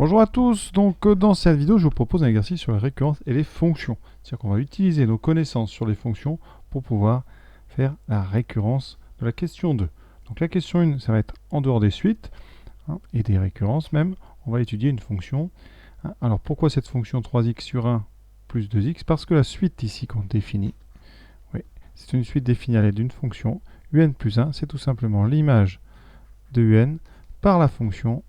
Bonjour à tous, donc dans cette vidéo je vous propose un exercice sur les récurrences et les fonctions. C'est-à-dire qu'on va utiliser nos connaissances sur les fonctions pour pouvoir faire la récurrence de la question 2. Donc la question 1, ça va être en dehors des suites, et des récurrences même, on va étudier une fonction. Alors pourquoi cette fonction 3x sur 1 plus 2x? Parce que la suite ici qu'on définit, oui, c'est une suite définie à l'aide d'une fonction. Un plus 1, c'est tout simplement l'image de un par la fonction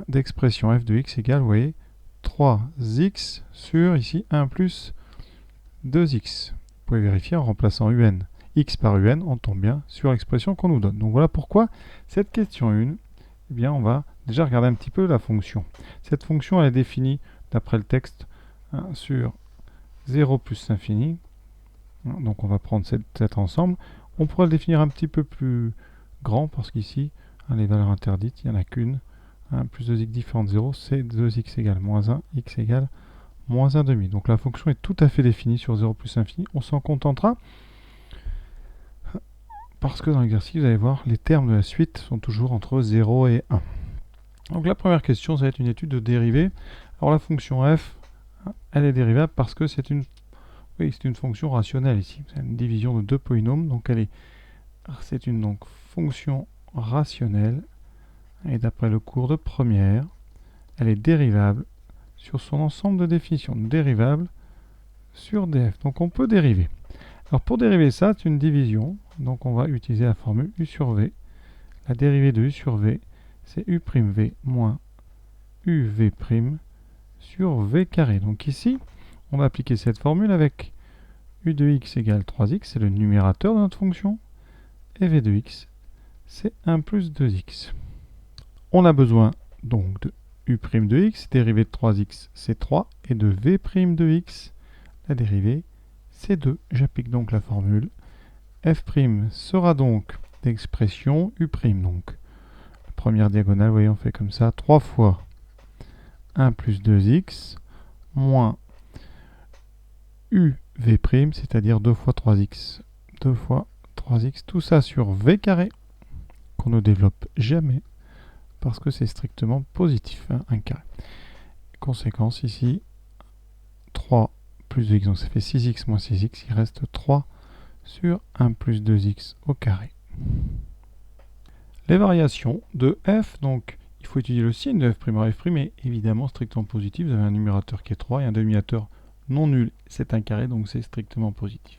d'expression f de x égale, vous voyez, 3x sur, ici, 1 plus 2x. Vous pouvez vérifier en remplaçant un, x par un, on tombe bien sur l'expression qu'on nous donne. Donc voilà pourquoi cette question 1, eh bien, on va déjà regarder un petit peu la fonction. Cette fonction, elle est définie, d'après le texte, sur 0 plus l'infini. Donc on va prendre cet ensemble. On pourrait le définir un petit peu plus grand, parce qu'ici, les valeurs interdites, il n'y en a qu'une. Plus 2x différent de 0, c'est 2x égale moins 1, x égale moins 1,5. Donc la fonction est tout à fait définie sur 0 plus infini. On s'en contentera parce que dans l'exercice, vous allez voir, les termes de la suite sont toujours entre 0 et 1. Donc la première question, ça va être une étude de dérivée. Alors la fonction f, elle est dérivable parce que c'est une fonction rationnelle ici. C'est une division de deux polynômes, donc c'est une fonction rationnelle. Et d'après le cours de première, elle est dérivable sur son ensemble de définitions. Dérivable sur df. Donc on peut dériver. Alors pour dériver ça, c'est une division. Donc on va utiliser la formule u sur v. La dérivée de u sur v, c'est u'v moins uv' sur v carré. Donc ici, on va appliquer cette formule avec u de x égale 3x, c'est le numérateur de notre fonction. Et v de x, c'est 1 plus 2x. On a besoin donc de u' de x, dérivée de 3x, c'est 3, et de v' de x, la dérivée, c'est 2. J'applique donc la formule. F' sera donc l'expression u'. Donc, la première diagonale, vous voyez, on fait comme ça, 3 fois 1 plus 2x, moins uv', c'est-à-dire 2 fois 3x. 2 fois 3x, tout ça sur v carré, qu'on ne développe jamais, parce que c'est strictement positif, 1 carré. Conséquence ici, 3 plus 2x, donc ça fait 6x moins 6x, il reste 3 sur 1 plus 2x au carré. Les variations de f, donc il faut étudier le signe de f'. Alors f' est évidemment strictement positif, vous avez un numérateur qui est 3 et un dénominateur non nul, c'est 1 carré, donc c'est strictement positif.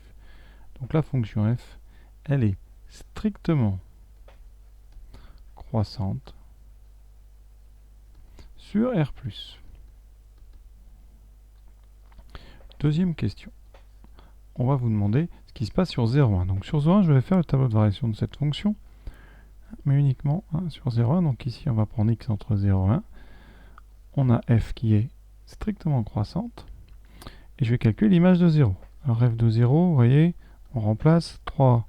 Donc la fonction f, elle est strictement croissante sur R+. Deuxième question. On va vous demander ce qui se passe sur 0,1. Donc sur 0,1, je vais faire le tableau de variation de cette fonction, mais uniquement sur 0,1. Donc ici, on va prendre x entre 0 et 1. On a f qui est strictement croissante, et je vais calculer l'image de 0. Alors f de 0, vous voyez, on remplace 3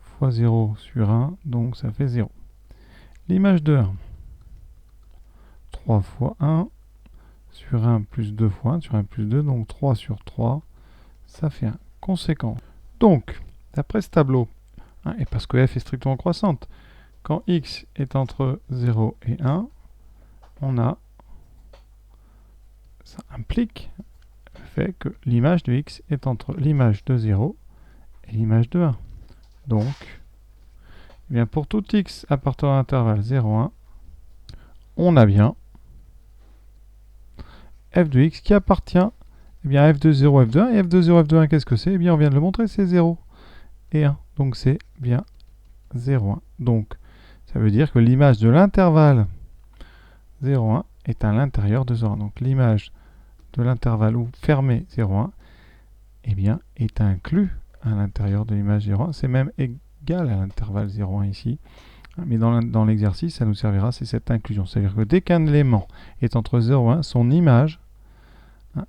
fois 0 sur 1, donc ça fait 0. L'image de 1, 3 fois 1 sur 1 plus 2 fois 1 sur 1 plus 2, donc 3 sur 3, ça fait 1. Conséquence. Donc, d'après ce tableau, et parce que f est strictement croissante, quand x est entre 0 et 1, ça implique le fait que l'image de x est entre l'image de 0 et l'image de 1. Donc, eh bien pour tout x appartenant à l'intervalle 0,1, on a bien f de x qui appartient à f de 0, f de 1. Et f de 0, f de 1, qu'est-ce que c'est? Eh bien, on vient de le montrer, c'est 0 et 1. Donc, c'est bien 0,1. Donc, ça veut dire que l'image de l'intervalle 0,1 est à l'intérieur de 0,1. Donc, l'image de l'intervalle fermé 0,1 eh bien, est inclus à l'intérieur de l'image 0,1. C'est même égal à l'intervalle 0,1 ici. Mais dans l'exercice, ça nous servira, c'est cette inclusion. C'est-à-dire que dès qu'un élément est entre 0 et 1, son image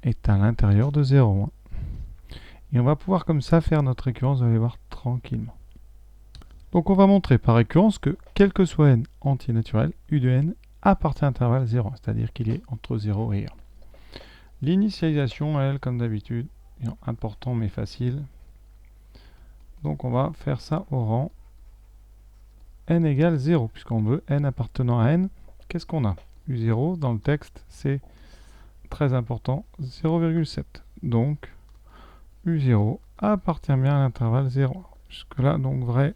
est à l'intérieur de 0,1. Et on va pouvoir comme ça faire notre récurrence, vous allez voir, tranquillement. Donc on va montrer par récurrence que, quel que soit n entier naturel, u de n appartient à l'intervalle 0, c'est-à-dire qu'il est entre 0 et 1. L'initialisation, elle, comme d'habitude, est important mais facile. Donc on va faire ça au rang n égale 0, puisqu'on veut n appartenant à n. Qu'est-ce qu'on a? U0 dans le texte, c'est très important, 0,7. Donc, U0 appartient bien à l'intervalle 0. Jusque-là, donc vrai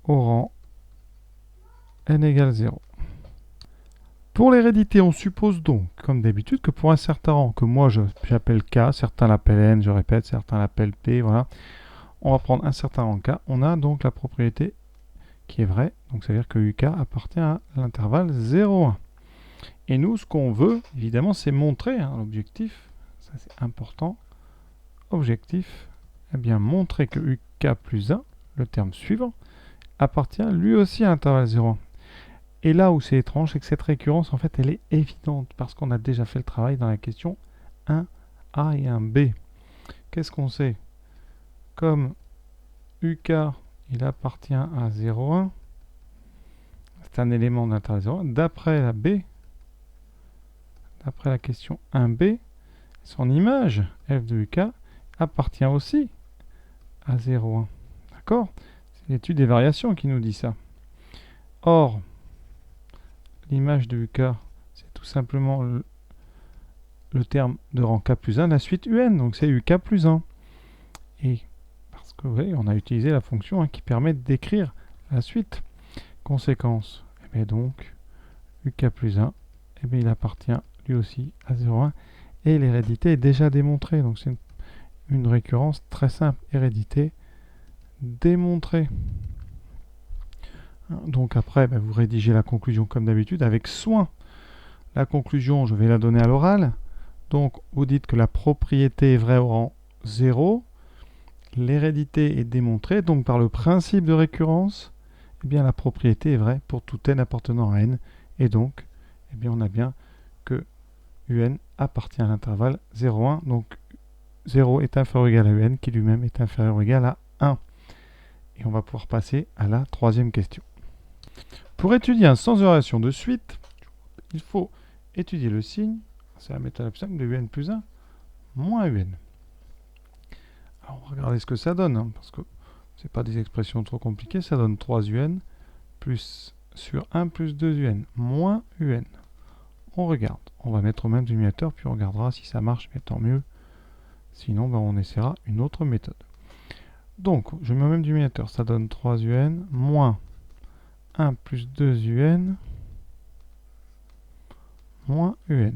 au rang n égale 0. Pour l'hérédité, on suppose donc, comme d'habitude, que pour un certain rang, que moi j'appelle K, certains l'appellent N, je répète, certains l'appellent P, voilà. On va prendre un certain rang K. On a donc la propriété qui est vraie, donc ça veut dire que UK appartient à l'intervalle 0,1. Et nous, ce qu'on veut, évidemment, c'est montrer, l'objectif, ça c'est important, objectif, eh bien montrer que UK plus 1, le terme suivant, appartient lui aussi à l'intervalle 0,1. Et là où c'est étrange, c'est que cette récurrence, en fait, elle est évidente, parce qu'on a déjà fait le travail dans la question 1A et 1B. Qu'est-ce qu'on sait? Comme UK, il appartient à 0,1, c'est un élément d'intervalle 0,1, d'après la B, d'après la question 1B, son image, f de UK, appartient aussi à 0,1. D'accord? C'est l'étude des variations qui nous dit ça. Or, l'image de UK, c'est tout simplement le terme de rang K plus 1, la suite UN, donc c'est UK plus 1. Et parce que vous voyez, on a utilisé la fonction qui permet de décrire la suite. Conséquence, et bien donc, UK plus 1, et bien il appartient lui aussi à 0,1. Et l'hérédité est déjà démontrée, donc c'est une récurrence très simple. Hérédité démontrée. Donc après, vous rédigez la conclusion comme d'habitude avec soin. La conclusion, je vais la donner à l'oral. Donc, vous dites que la propriété est vraie au rang 0. L'hérédité est démontrée. Donc, par le principe de récurrence, eh bien, la propriété est vraie pour tout n appartenant à n. Et donc, eh bien, on a bien que un appartient à l'intervalle 0,1. Donc, 0 est inférieur ou égal à un, qui lui-même est inférieur ou égal à 1. Et on va pouvoir passer à la troisième question. Pour étudier un sens de relation de suite, il faut étudier le signe, c'est la méthode plus simple, de un plus 1 moins un. Alors, on va regarder ce que ça donne, parce que ce n'est pas des expressions trop compliquées, ça donne 3 un plus sur 1 plus 2 un moins un. On regarde, on va mettre au même dénominateur, puis on regardera si ça marche, mais tant mieux. Sinon, on essaiera une autre méthode. Donc, je mets au même dénominateur, ça donne 3 un moins 1 plus 2 un moins un.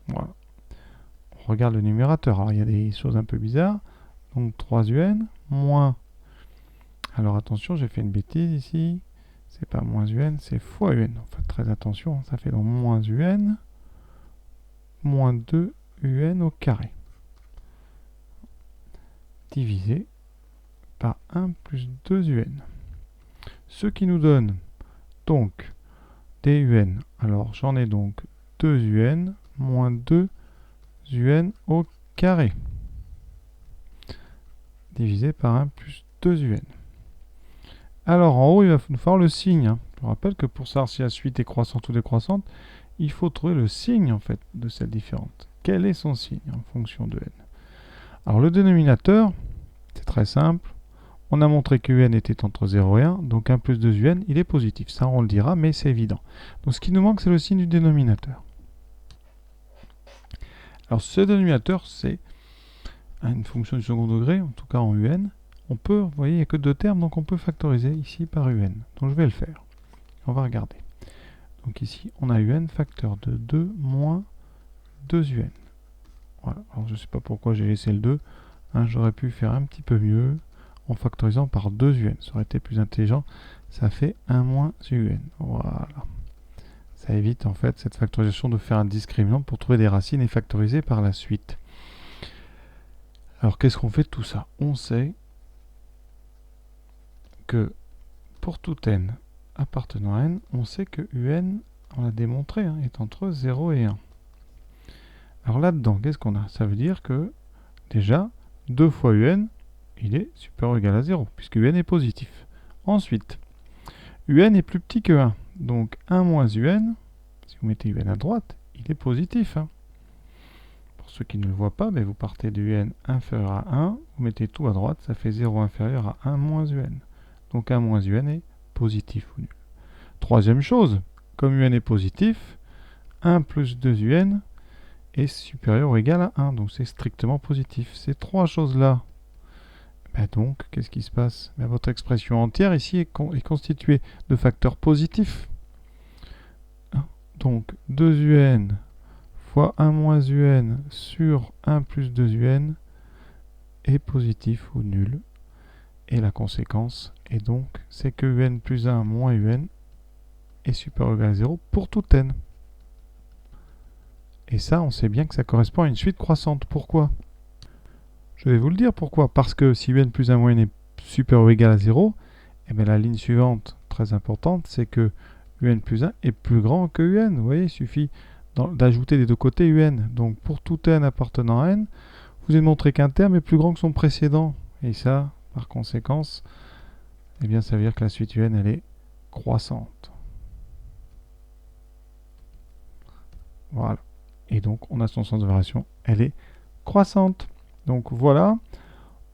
Voilà. On regarde le numérateur. Alors, il y a des choses un peu bizarres. Donc, 3 un moins... Alors, attention, j'ai fait une bêtise ici. C'est pas moins un, c'est fois un. Faites très attention. Ça fait donc moins un moins 2 un au carré. Divisé par 1 plus 2 un. Ce qui nous donne donc des un. Alors, j'en ai donc 2 un moins 2 un au carré. Divisé par 1 plus 2 un. Alors, en haut, il va nous falloir le signe. Je vous rappelle que pour savoir si la suite est croissante ou décroissante, il faut trouver le signe, en fait, de cette différente. Quel est son signe en fonction de n? Alors, le dénominateur, c'est très simple. On a montré que un était entre 0 et 1, donc 1 plus 2 un, il est positif. Ça, on le dira, mais c'est évident. Donc, ce qui nous manque, c'est le signe du dénominateur. Alors, ce dénominateur, c'est une fonction du second degré, en tout cas en un. On peut, vous voyez, il n'y a que deux termes, donc on peut factoriser ici par un. Donc, je vais le faire. On va regarder. Donc, ici, on a un facteur de 2 moins 2 un. Voilà. Alors, je ne sais pas pourquoi j'ai laissé le 2. J'aurais pu faire un petit peu mieux en factorisant par 2 un. Ça aurait été plus intelligent. Ça fait 1 moins un. Voilà. Ça évite en fait cette factorisation de faire un discriminant pour trouver des racines et factoriser par la suite. Alors qu'est-ce qu'on fait de tout ça? On sait que pour tout n appartenant à n, on sait que un, on l'a démontré, est entre 0 et 1. Alors là-dedans, qu'est-ce qu'on a? Ça veut dire que déjà, 2 fois un, il est supérieur ou égal à 0, puisque un est positif. Ensuite, un est plus petit que 1. Donc 1 moins un, si vous mettez un à droite, il est positif. Pour ceux qui ne le voient pas, vous partez de un inférieur à 1, vous mettez tout à droite, ça fait 0 inférieur à 1 moins un. Donc 1 moins un est positif ou nul. Troisième chose, comme un est positif, 1 plus 2un est supérieur ou égal à 1. Donc c'est strictement positif. Ces trois choses-là, donc, qu'est-ce qui se passe? Votre expression entière ici est constituée de facteurs positifs. Donc 2un fois 1 moins un sur 1 plus 2un est positif ou nul. Et la conséquence est donc, c'est que un plus 1 moins un est supérieur ou égal à 0 pour tout n. Et ça, on sait bien que ça correspond à une suite croissante. Pourquoi? Je vais vous le dire pourquoi. Parce que si un plus 1 moins 1 est supérieur ou égal à 0, et bien la ligne suivante, très importante, c'est que un plus 1 est plus grand que un. Vous voyez, il suffit d'ajouter des deux côtés un. Donc pour tout n appartenant à n, vous avez montré qu'un terme est plus grand que son précédent. Et ça, par conséquence, eh bien, ça veut dire que la suite un, elle est croissante. Voilà. Et donc, on a son sens de variation, elle est croissante. Donc voilà,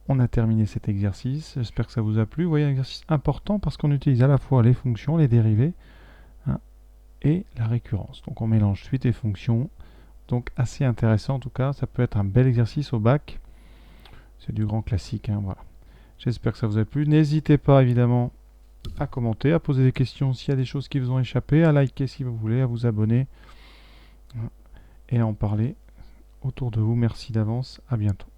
on a terminé cet exercice. J'espère que ça vous a plu. Vous voyez, un exercice important parce qu'on utilise à la fois les fonctions, les dérivés, et la récurrence. Donc on mélange suite et fonction. Donc assez intéressant en tout cas. Ça peut être un bel exercice au bac. C'est du grand classique. Voilà. J'espère que ça vous a plu. N'hésitez pas évidemment à commenter, à poser des questions s'il y a des choses qui vous ont échappé, à liker si vous voulez, à vous abonner et à en parler autour de vous. Merci d'avance. À bientôt.